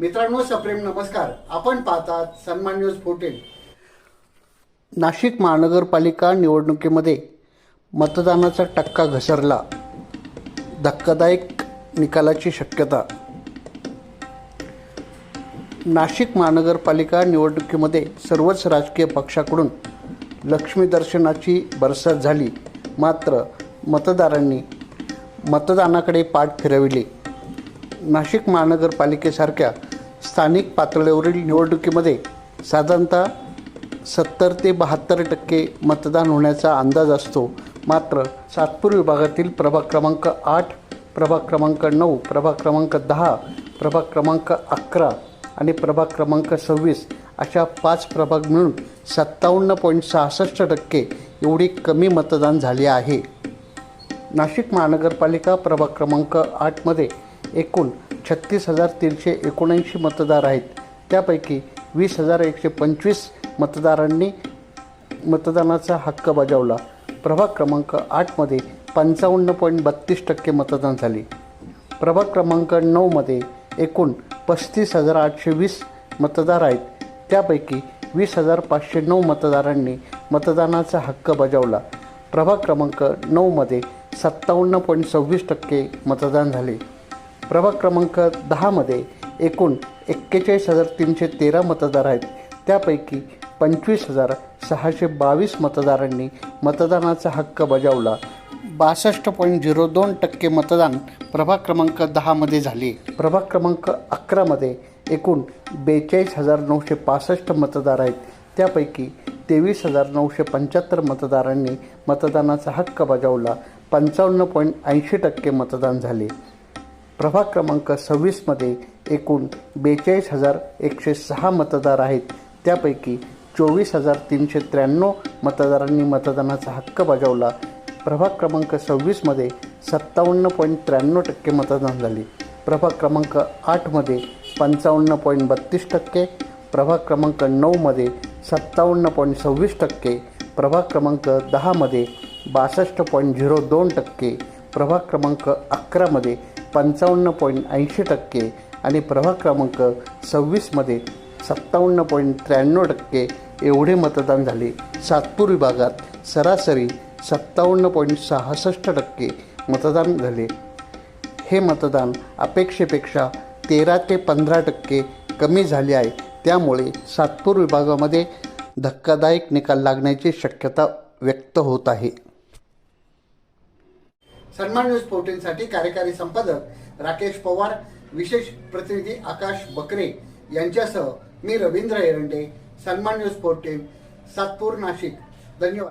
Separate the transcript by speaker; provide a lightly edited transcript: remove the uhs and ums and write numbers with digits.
Speaker 1: मित्रांनो, सप्रेम नमस्कार. आपण पाहतात सन्मान न्यूज 14. नाशिक महानगरपालिका निवडणुकीमध्ये मतदानाचा टक्का घसरला. धक्कादायक निकालाची शक्यता. नाशिक महानगरपालिका निवडणुकीमध्ये सर्वच राजकीय पक्षाकडून लक्ष्मी दर्शनाची बरसात झाली. मात्र मतदारांनी मतदानाकडे पाठ फिरविली. नाशिक महानगरपालिकेसारख्या स्थानिक पातळीवरील निवडणुकीमध्ये साधारणतः 70 ते 72% मतदान होण्याचा अंदाज असतो. मात्र सातपूर विभागातील प्रभाग क्रमांक 8, प्रभाग क्रमांक 9, प्रभाग क्रमांक 10, प्रभाग क्रमांक 11 आणि प्रभाग क्रमांक 26 अशा 5 प्रभाग मिळून 57.66% एवढी कमी मतदान झाले आहे. नाशिक महानगरपालिका प्रभाग क्रमांक 8मध्ये एकूण 36,379 मतदार आहेत. त्यापैकी 20,125 मतदारांनी मतदानाचा हक्क बजावला. प्रभाग क्रमांक 8मध्ये 55.32% मतदान झाले. प्रभाग क्रमांक 9मध्ये एकूण 35,820 मतदार आहेत. त्यापैकी 20,509 मतदारांनी मतदानाचा हक्क बजावला. प्रभाग क्रमांक 9मध्ये 57.26% मतदान झाले. प्रभाग क्रमांक 10मध्ये एकूण 41,313 मतदार आहेत. त्यापैकी 25,622 मतदारांनी मतदानाचा हक्क बजावला. 62.02% मतदान प्रभाग क्रमांक 10मध्ये झाले. प्रभाग क्रमांक 11मध्ये एकूण 42,965 मतदार आहेत. त्यापैकी 23,975 मतदारांनी मतदानाचा हक्क बजावला. 55.80% मतदान झाले. प्रभाग क्रमांक 26मध्ये एकूण 42,106 मतदार आहेत. त्यापैकी 24,393 मतदारांनी मतदानाचा हक्क बजावला. प्रभाग क्रमांक 26मध्ये 57.93% मतदान झाले. प्रभाग क्रमांक 8मध्ये 55.32%, प्रभाग क्रमांक 9मध्ये 57.26%, प्रभाग क्रमांक 10मध्ये 62.02%, प्रभाग क्रमांक 11मध्ये 55.80% आणि प्रभाग क्रमांक 26मध्ये 57.93% एवढे मतदान झाले. सातपूर विभागात सरासरी 57.66% मतदान झाले. हे मतदान अपेक्षेपेक्षा 13 ते 15% कमी झाले आहे. त्यामुळे सातपूर विभागामध्ये धक्कादायक निकाल लागण्याची शक्यता व्यक्त होत आहे. सन्मान न्यूज 14 साठी कार्यकारी संपादक राकेश पवार, विशेष प्रतिनिधी आकाश बकरे यांच्यासह मी रवींद्र एरंडे. सन्मान न्यूज 14, सातपूर, नाशिक. धन्यवाद.